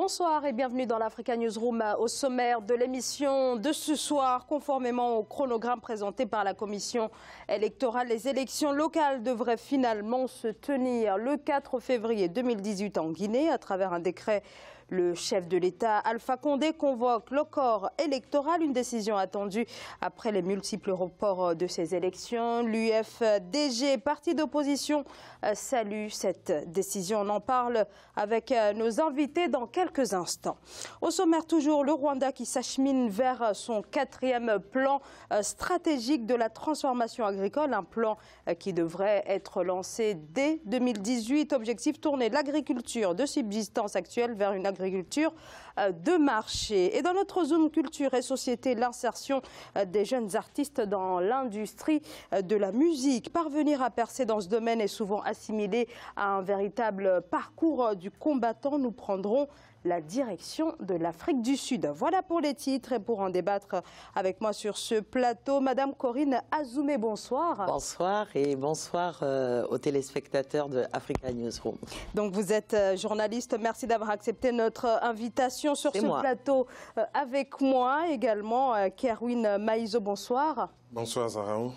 Bonsoir et bienvenue dans l'Africa Newsroom. Au sommaire de l'émission de ce soir, conformément au chronogramme présenté par la commission électorale, les élections locales devraient finalement se tenir le 4 février 2018 en Guinée à travers un décret. Le chef de l'État, Alpha Condé, convoque le corps électoral, une décision attendue après les multiples reports de ces élections. L'UFDG, parti d'opposition, salue cette décision. On en parle avec nos invités dans quelques instants. Au sommaire toujours, le Rwanda qui s'achemine vers son 4e plan stratégique de la transformation agricole, un plan qui devrait être lancé dès 2018. Objectif tourner l'agriculture de subsistance actuelle vers une agriculture de marché. Et dans notre Zoom culture et société, l'insertion des jeunes artistes dans l'industrie de la musique. Parvenir à percer dans ce domaine est souvent assimilé à un véritable parcours du combattant. Nous prendrons la direction de l'Afrique du Sud. Voilà pour les titres et pour en débattre avec moi sur ce plateau, Madame Corinne Azoumé, bonsoir. Bonsoir et bonsoir aux téléspectateurs de Africa Newsroom. Donc vous êtes journaliste, merci d'avoir accepté notre invitation sur ce plateau. Avec moi également, Kerwin Maïzo, bonsoir. Bonsoir Zaraou.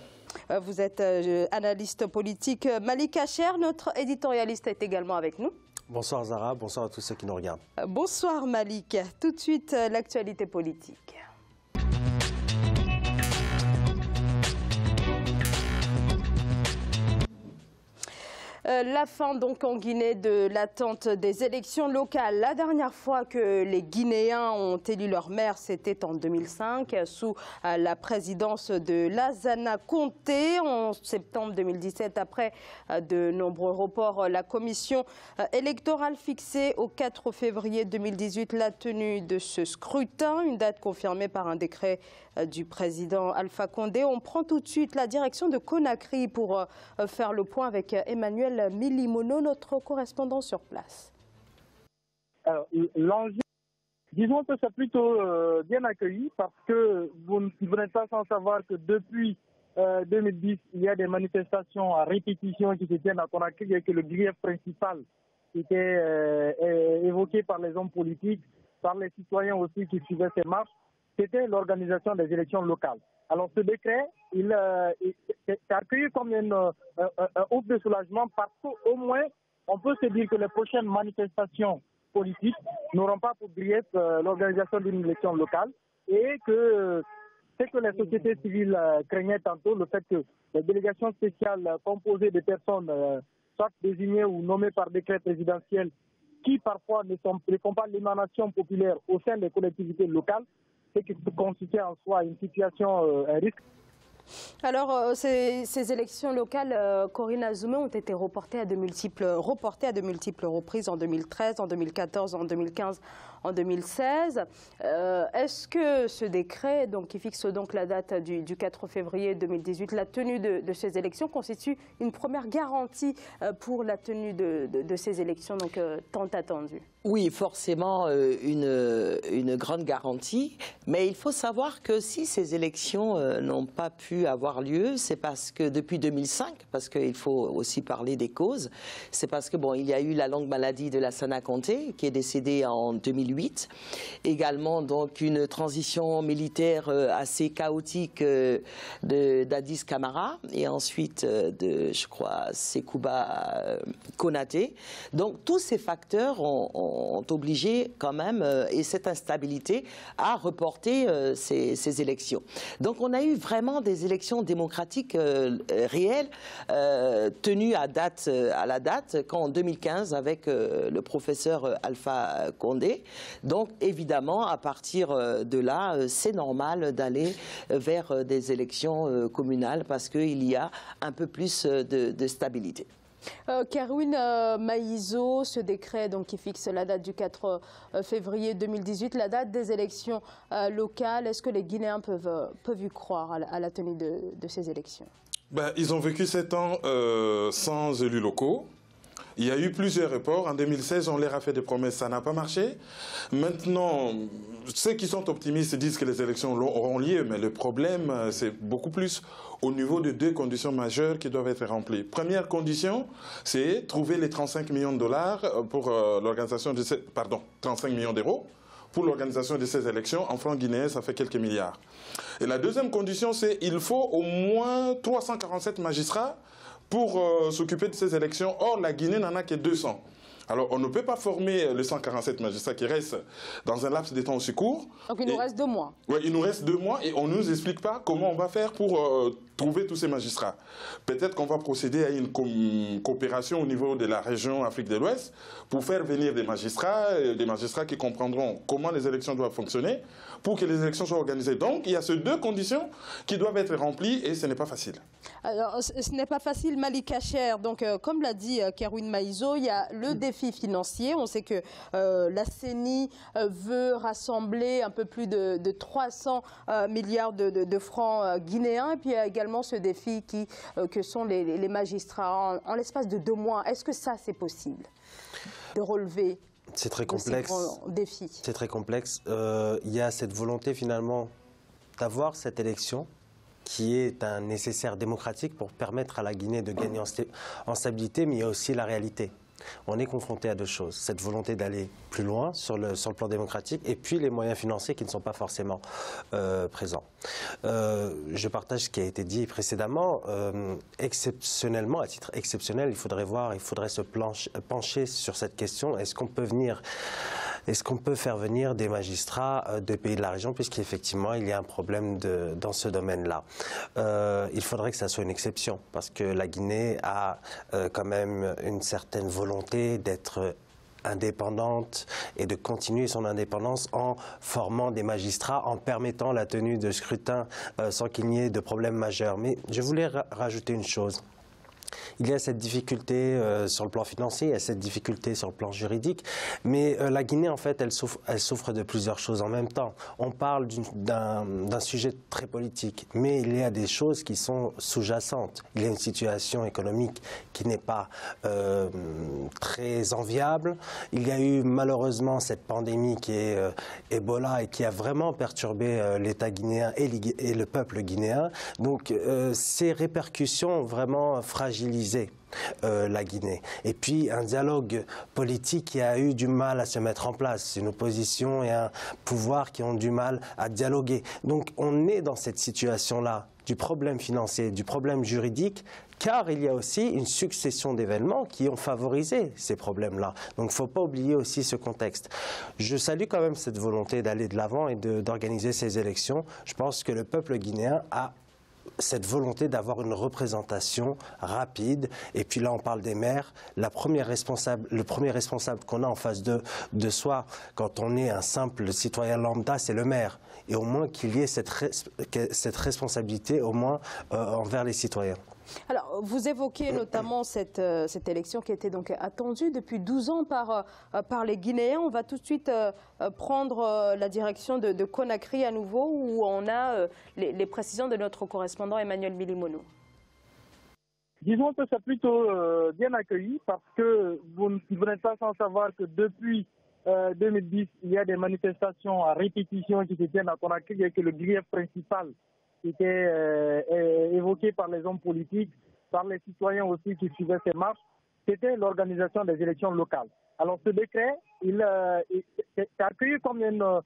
Vous êtes analyste politique. Malik Acher, notre éditorialiste, est également avec nous. Bonsoir Zara, bonsoir à tous ceux qui nous regardent. Bonsoir Malik. Tout de suite, l'actualité politique. La fin donc en Guinée de l'attente des élections locales. La dernière fois que les Guinéens ont élu leur maire, c'était en 2005, sous la présidence de Lassana Conté. En septembre 2017, après de nombreux reports, la commission électorale fixait au 4 février 2018 la tenue de ce scrutin, une date confirmée par un décret du président Alpha Condé. On prend tout de suite la direction de Conakry pour faire le point avec Emmanuel Milimono, notre correspondant sur place. Alors, l'enjeu, disons que c'est plutôt bien accueilli parce que vous n'êtes pas sans savoir que depuis 2010, il y a des manifestations à répétition qui se tiennent à Conakry et que le grief principal était évoqué par les hommes politiques, par les citoyens aussi qui suivaient ces marches, c'était l'organisation des élections locales. Alors ce décret, il est accueilli comme un ouf de soulagement parce qu'au moins, on peut se dire que les prochaines manifestations politiques n'auront pas pour grief l'organisation d'une élection locale et que c'est que les sociétés civiles craignaient tantôt, le fait que les délégations spéciales composées de personnes soient désignées ou nommées par décret présidentiel qui parfois ne font pas l'émanation populaire au sein des collectivités locales, c'est qui constitue en soi une situation, un risque. Alors, ces élections locales, Corinne Azoumé, ont été reportées à de multiples reprises en 2013, en 2014, en 2015, en 2016. Est-ce que ce décret, donc, qui fixe donc la date du 4 février 2018, la tenue de ces élections, constitue une première garantie pour la tenue de ces élections donc, tant attendues? Oui, forcément une grande garantie, mais il faut savoir que si ces élections n'ont pas pu avoir lieu, c'est parce que depuis 2005, parce qu'il faut aussi parler des causes, c'est parce que bon, il y a eu la longue maladie de Lassana Conté qui est décédée en 2008, également donc une transition militaire assez chaotique d'Addis Camara et ensuite de, je crois, Sekouba Konaté. Donc tous ces facteurs ont obligé quand même, et cette instabilité, à reporter ces élections. Donc on a eu vraiment des élections démocratiques réelles, tenues à la date, qu'en 2015 avec le professeur Alpha Condé. Donc évidemment, à partir de là, c'est normal d'aller vers des élections communales parce qu'il y a un peu plus de stabilité. Kerwin Maïzo, ce décret donc, qui fixe la date du 4 février 2018, la date des élections locales, est-ce que les Guinéens peuvent y croire à la tenue de ces élections? Ils ont vécu 7 ans sans élus locaux. Il y a eu plusieurs reports. En 2016, on leur a fait des promesses, ça n'a pas marché. Maintenant, ceux qui sont optimistes disent que les élections auront lieu, mais le problème, c'est beaucoup plus au niveau de deux conditions majeures qui doivent être remplies. Première condition, c'est trouver les 35 millions de dollars pour l'organisation de 35 millions d'euros pour l'organisation de ces élections. En francs guinéens, ça fait quelques milliards. Et la deuxième condition, c'est qu'il faut au moins 347 magistrats pour s'occuper de ces élections. Or, la Guinée n'en a que 200. Alors, on ne peut pas former les 147 magistrats qui restent dans un laps de temps aussi court. Donc, il nous reste 2 mois. Oui, il nous reste 2 mois et on ne nous explique pas comment on va faire pour trouver tous ces magistrats. Peut-être qu'on va procéder à une coopération au niveau de la région Afrique de l'Ouest pour faire venir des magistrats qui comprendront comment les élections doivent fonctionner pour que les élections soient organisées. Donc, il y a ces deux conditions qui doivent être remplies et ce n'est pas facile. Alors, ce n'est pas facile, Malika Cher. Donc, comme l'a dit Kerwin Maïzo, il y a le défi financier. On sait que la CENI veut rassembler un peu plus de 300 milliards de francs guinéens. Et puis, il y a également ce défi que sont les magistrats en l'espace de 2 mois. Est-ce que ça, c'est possible de relever? C'est très complexe. C'est très complexe. Il y a cette volonté finalement d'avoir cette élection qui est un nécessaire démocratique pour permettre à la Guinée de gagner en stabilité, mais il y a aussi la réalité. On est confronté à deux choses, cette volonté d'aller plus loin sur le plan démocratique et puis les moyens financiers qui ne sont pas forcément présents. Je partage ce qui a été dit précédemment. Exceptionnellement, à titre exceptionnel, il faudrait se pencher sur cette question. Est-ce qu'on peut faire venir des magistrats de pays de la région, puisqu'effectivement il y a un problème dans ce domaine-là. Il faudrait que ça soit une exception, parce que la Guinée a quand même une certaine volonté d'être indépendante et de continuer son indépendance en formant des magistrats, en permettant la tenue de scrutins sans qu'il n'y ait de problème majeur. Mais je voulais rajouter une chose. Il y a cette difficulté sur le plan financier, il y a cette difficulté sur le plan juridique, mais la Guinée, en fait, elle souffre de plusieurs choses en même temps. On parle d'un sujet très politique, mais il y a des choses qui sont sous-jacentes. Il y a une situation économique qui n'est pas très enviable. Il y a eu malheureusement cette pandémie qui est Ebola et qui a vraiment perturbé l'État guinéen et le peuple guinéen. Donc ces répercussions ont vraiment fragilisé la Guinée. Et puis un dialogue politique qui a eu du mal à se mettre en place, une opposition et un pouvoir qui ont du mal à dialoguer. Donc on est dans cette situation-là du problème financier, du problème juridique, car il y a aussi une succession d'événements qui ont favorisé ces problèmes-là. Donc il ne faut pas oublier aussi ce contexte. Je salue quand même cette volonté d'aller de l'avant et d'organiser ces élections. Je pense que le peuple guinéen a cette volonté d'avoir une représentation rapide. Et puis là, on parle des maires. Le premier responsable qu'on a en face de soi, quand on est un simple citoyen lambda, c'est le maire. Et au moins qu'il y ait cette responsabilité, au moins envers les citoyens. Alors, vous évoquez notamment cette élection qui était donc attendue depuis 12 ans par les Guinéens. On va tout de suite prendre la direction de Conakry à nouveau, où on a les précisions de notre correspondant Emmanuel Milimono. Disons que c'est plutôt bien accueilli, parce que vous n'êtes pas sans savoir que depuis 2010, il y a des manifestations à répétition qui se tiennent à Conakry et que le grief principal était évoqué par les hommes politiques, par les citoyens aussi qui suivaient ces marches, c'était l'organisation des élections locales. Alors ce décret, il est accueilli comme un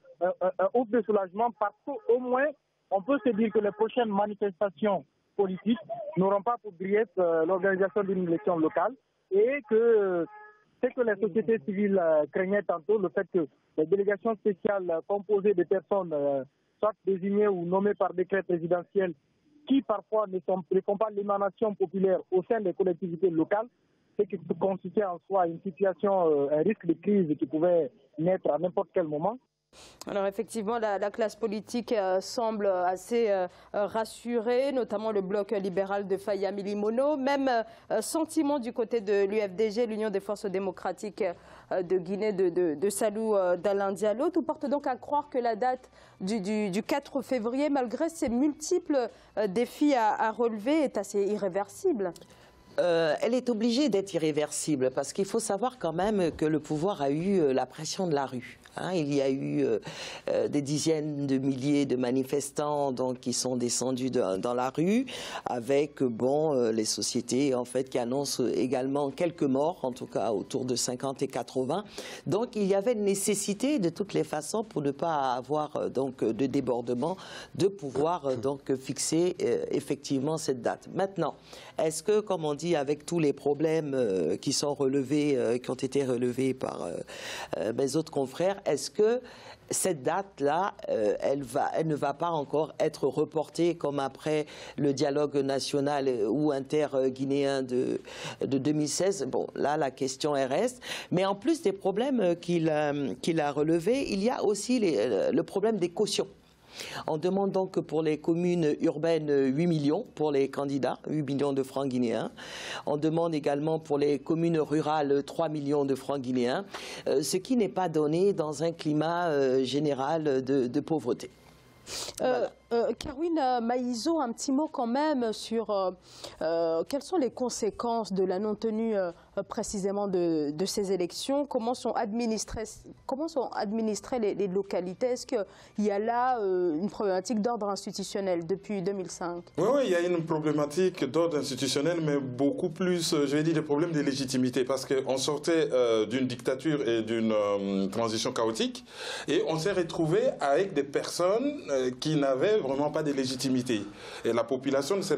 ouf de soulagement, parce qu'au moins, on peut se dire que les prochaines manifestations politiques n'auront pas pour grief l'organisation d'une élection locale, et que c'est que les sociétés civiles craignaient tantôt, le fait que les délégations spéciales composées de personnes soit désignés ou nommés par décret présidentiel, qui parfois ne font pas l'émanation populaire au sein des collectivités locales, ce qui constitue en soi une situation, un risque de crise qui pouvait naître à n'importe quel moment. Alors effectivement, la classe politique semble assez rassurée, notamment le bloc libéral de Faya Milimono. Même sentiment du côté de l'UFDG, l'Union des forces démocratiques de Guinée, de Salou d'Alain Diallo. Tout porte donc à croire que la date du 4 février, malgré ces multiples défis à relever, est assez irréversible. Elle est obligée d'être irréversible parce qu'il faut savoir quand même que le pouvoir a eu la pression de la rue. Il y a eu des dizaines de milliers de manifestants donc, qui sont descendus dans la rue avec les sociétés en fait, qui annoncent également quelques morts, en tout cas autour de 50 et 80. Donc il y avait une nécessité de toutes les façons pour ne pas avoir donc, de débordement, de pouvoir donc, fixer effectivement cette date. Maintenant, est-ce que, comme on dit, avec tous les problèmes qui sont relevés, qui ont été relevés par mes autres confrères, est-ce que cette date-là, elle ne va pas encore être reportée comme après le dialogue national ou inter-guinéen de 2016? Bon, là, la question reste. Mais en plus des problèmes qu'il a relevés, il y a aussi le problème des cautions. On demande donc pour les communes urbaines 8 millions pour les candidats, 8 millions de francs guinéens. On demande également pour les communes rurales 3 millions de francs guinéens, ce qui n'est pas donné dans un climat général de pauvreté. Voilà. Kerwin Maïzo, un petit mot quand même sur quelles sont les conséquences de la non-tenue précisément de ces élections. Comment sont administrées les localités? Est-ce qu'il y a là une problématique d'ordre institutionnel depuis 2005? Oui, il y a une problématique d'ordre institutionnel, mais beaucoup plus, je vais dire, des problèmes de légitimité, parce qu'on sortait d'une dictature et d'une transition chaotique, et on s'est retrouvé avec des personnes qui n'avaient vraiment pas de légitimité. Et la population ne se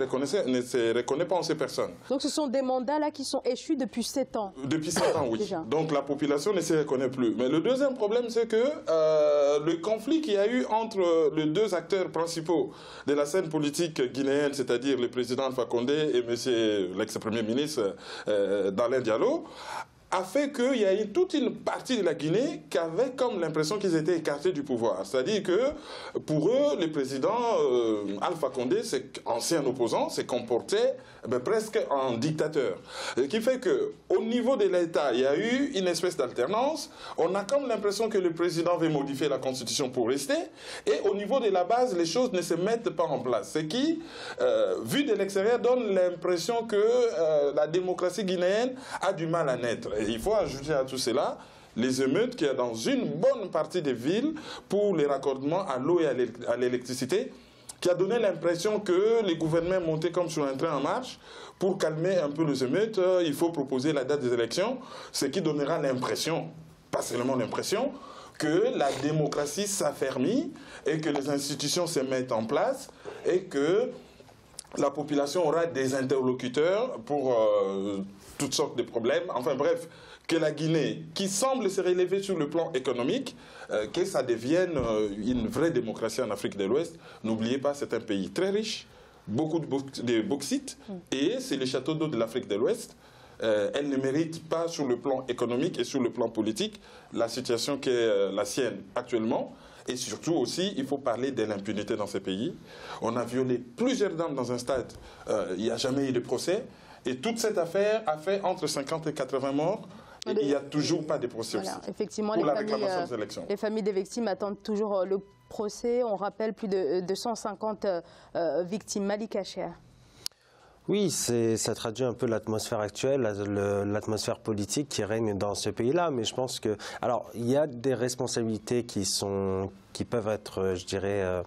reconnaît pas en ces personnes. Donc ce sont des mandats là qui sont échus depuis 7 ans. Depuis 7 ans, oui. Déjà. Donc la population ne se reconnaît plus. Mais le deuxième problème, c'est que le conflit qu'il y a eu entre les deux acteurs principaux de la scène politique guinéenne, c'est-à-dire le président Alpha Condé et l'ex-premier ministre Dalin Diallo, a fait qu'il y a eu toute une partie de la Guinée qui avait comme l'impression qu'ils étaient écartés du pouvoir. C'est-à-dire que pour eux, le président Alpha Condé, ancien opposant, s'est comporté presque en dictateur. Ce qui fait qu'au niveau de l'État, il y a eu une espèce d'alternance. On a comme l'impression que le président veut modifier la constitution pour rester. Et au niveau de la base, les choses ne se mettent pas en place. Ce qui, vu de l'extérieur, donne l'impression que la démocratie guinéenne a du mal à naître. Et il faut ajouter à tout cela les émeutes qu'il y a dans une bonne partie des villes pour les raccordements à l'eau et à l'électricité, qui a donné l'impression que les gouvernements montaient comme sur un train en marche. Pour calmer un peu les émeutes, il faut proposer la date des élections, ce qui donnera l'impression, pas seulement l'impression, que la démocratie s'affermit et que les institutions se mettent en place et que la population aura des interlocuteurs pour toutes sortes de problèmes. Enfin bref, que la Guinée, qui semble se relever sur le plan économique, que ça devienne une vraie démocratie en Afrique de l'Ouest. N'oubliez pas, c'est un pays très riche, beaucoup de bauxite, et c'est les châteaux d'eau de l'Afrique de l'Ouest. Elle ne mérite pas sur le plan économique et sur le plan politique la situation qui est la sienne actuellement. Et surtout aussi, il faut parler de l'impunité dans ces pays. On a violé plusieurs dames dans un stade. Il n'y a jamais eu de procès. Et toute cette affaire a fait entre 50 et 80 morts. Et il n'y a toujours pas de procès voilà, effectivement, pour la réclamation des élections. Les familles des victimes attendent toujours le procès. On rappelle plus de 250 victimes. Malika Cher. Oui, ça traduit un peu l'atmosphère actuelle, l'atmosphère politique qui règne dans ce pays-là. Mais je pense que, alors, il y a des responsabilités qui peuvent être, je dirais,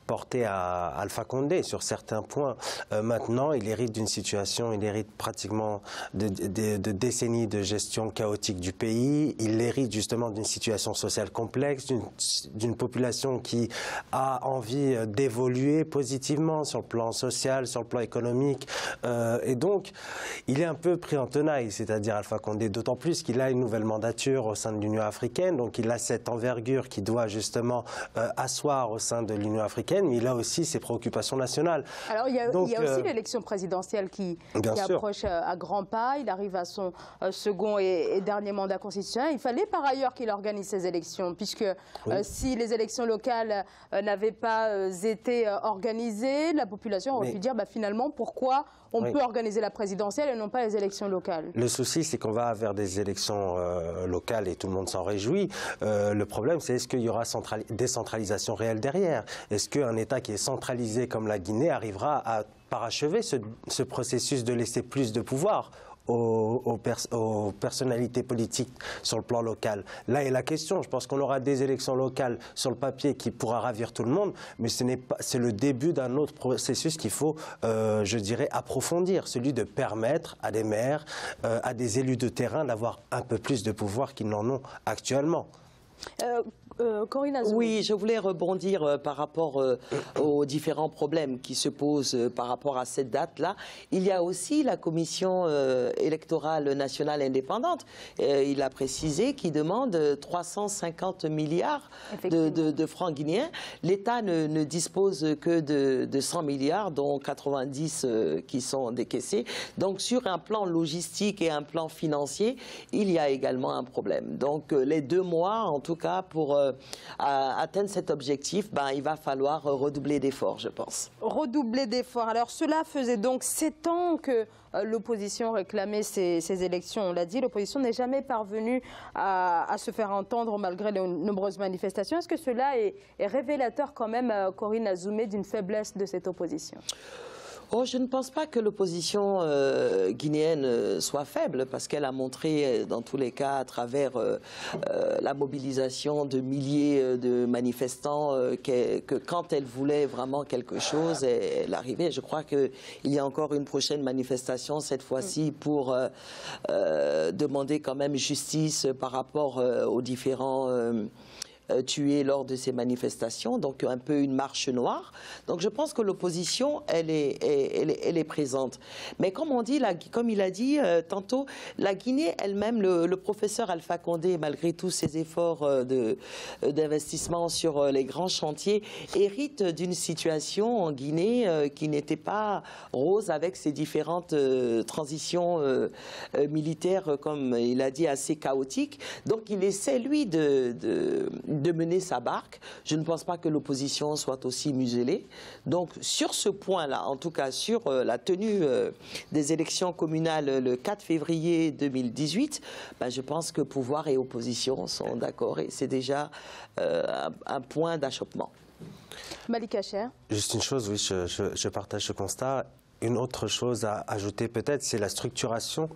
porté à Alpha Condé sur certains points. Maintenant, il hérite d'une situation, il hérite pratiquement de décennies de gestion chaotique du pays. Il hérite justement d'une situation sociale complexe, d'une population qui a envie d'évoluer positivement sur le plan social, sur le plan économique. Et donc, il est un peu pris en tenaille, c'est-à-dire Alpha Condé, d'autant plus qu'il a une nouvelle mandature au sein de l'Union africaine. Donc, il a cette envergure qui doit justement asseoir au sein de l'Union africaine. Mais il a aussi ses préoccupations nationales. Alors il y a aussi l'élection présidentielle qui approche à grands pas. Il arrive à son second et dernier mandat constitutionnel. Il fallait par ailleurs qu'il organise ces élections, puisque si les élections locales n'avaient pas été organisées, la population aurait pu dire finalement pourquoi on peut organiser la présidentielle et non pas les élections locales. Le souci, c'est qu'on va vers des élections locales et tout le monde s'en réjouit. Le problème, c'est est-ce qu'il y aura décentralisation réelle derrière? Est-ce que qu'un État qui est centralisé comme la Guinée arrivera à parachever ce processus de laisser plus de pouvoir aux personnalités politiques sur le plan local. Là est la question. Je pense qu'on aura des élections locales sur le papier qui pourra ravir tout le monde, mais c'est le début d'un autre processus qu'il faut, je dirais, approfondir, celui de permettre à des maires, à des élus de terrain d'avoir un peu plus de pouvoir qu'ils n'en ont actuellement. Corinne Azoulay. Oui, je voulais rebondir par rapport aux différents problèmes qui se posent par rapport à cette date-là. Il y a aussi la Commission électorale nationale indépendante, il a précisé, qui demande 350 milliards de francs guinéens. L'État ne dispose que de 100 milliards, dont 90 qui sont décaissés. Donc sur un plan logistique et un plan financier, il y a également un problème. Donc les 2 mois, en tout cas, pour atteindre cet objectif, il va falloir redoubler d'efforts, je pense. Redoubler d'efforts. Alors cela faisait donc 7 ans que l'opposition réclamait ces élections. On l'a dit, l'opposition n'est jamais parvenue à se faire entendre malgré de nombreuses manifestations. Est-ce que cela est révélateur quand même, Corinne Azoulay, d'une faiblesse de cette opposition ? Oh, je ne pense pas que l'opposition guinéenne soit faible, parce qu'elle a montré, dans tous les cas, à travers la mobilisation de milliers de manifestants, que quand elle voulait vraiment quelque chose, elle arrivait. Je crois qu'il y a encore une prochaine manifestation, cette fois-ci, pour demander quand même justice par rapport aux différents tués lors de ces manifestations, donc un peu une marche noire. Donc je pense que l'opposition, elle est présente. Mais comme on dit, comme il a dit tantôt, la Guinée elle-même, le professeur Alpha Condé, malgré tous ses efforts d'investissement sur les grands chantiers, hérite d'une situation en Guinée qui n'était pas rose, avec ses différentes transitions militaires, comme il a dit, assez chaotiques. Donc il essaie, lui, de mener sa barque. Je ne pense pas que l'opposition soit aussi muselée. Donc sur ce point-là, en tout cas sur la tenue des élections communales le 4 février 2018, je pense que pouvoir et opposition sont d'accord, et c'est déjà un point d'achoppement. Malika Cher. Juste une chose, oui, je partage ce constat. Une autre chose à ajouter peut-être, c'est la structuration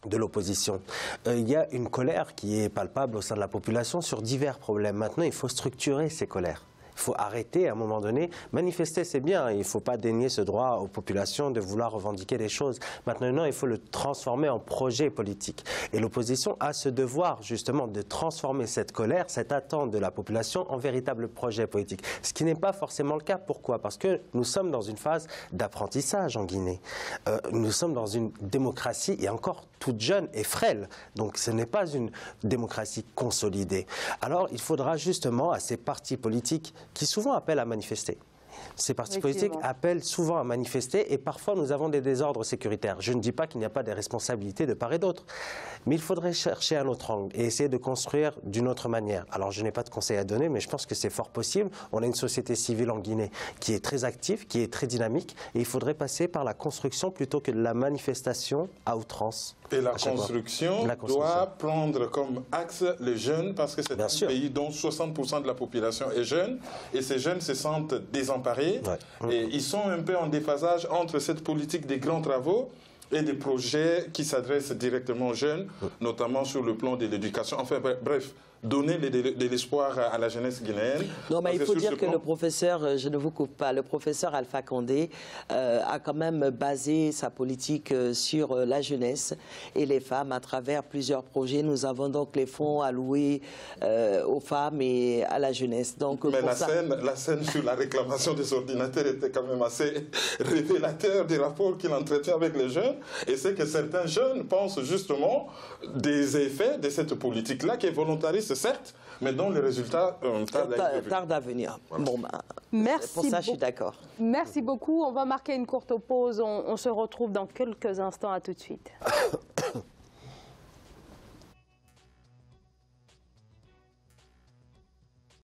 de l'opposition. Il y a une colère qui est palpable au sein de la population sur divers problèmes. Maintenant, il faut structurer ces colères. Il faut arrêter à un moment donné. Manifester, c'est bien. Il ne faut pas dénier ce droit aux populations de vouloir revendiquer des choses. Maintenant, il faut le transformer en projet politique. Et l'opposition a ce devoir, justement, de transformer cette colère, cette attente de la population en véritable projet politique. Ce qui n'est pas forcément le cas. Pourquoi? Parce que nous sommes dans une phase d'apprentissage en Guinée. Nous sommes dans une démocratie, et encore toute jeune et frêle. Donc ce n'est pas une démocratie consolidée. Alors il faudra justement à ces partis politiques qui souvent appellent à manifester. Ces partis politiques appellent souvent à manifester, et parfois nous avons des désordres sécuritaires. Je ne dis pas qu'il n'y a pas des responsabilités de part et d'autre, mais il faudrait chercher un autre angle et essayer de construire d'une autre manière. Alors je n'ai pas de conseils à donner, mais je pense que c'est fort possible. On a une société civile en Guinée qui est très active, qui est très dynamique, et il faudrait passer par la construction plutôt que de la manifestation à outrance. Et la construction doit prendre comme axe les jeunes, parce que c'est un pays dont 60% de la population est jeune, et ces jeunes se sentent désemparés. Et ils sont un peu en déphasage entre cette politique des grands travaux et des projets qui s'adressent directement aux jeunes, notamment sur le plan de l'éducation. Enfin bref, donner de l'espoir à la jeunesse guinéenne. Non, mais il faut dire que le professeur, je ne vous coupe pas, le professeur Alpha Condé a quand même basé sa politique sur la jeunesse et les femmes à travers plusieurs projets. Nous avons donc les fonds alloués aux femmes et à la jeunesse. Donc, mais la scène sur la réclamation des ordinateurs était quand même assez révélateur des rapports qu'il entretient avec les jeunes. Et c'est que certains jeunes pensent justement des effets de cette politique-là qui est volontariste, certes, mais dont les résultats tardent à venir. Voilà. Bon, merci pour ça, je suis d'accord. Merci beaucoup. On va marquer une courte pause. On se retrouve dans quelques instants. À tout de suite.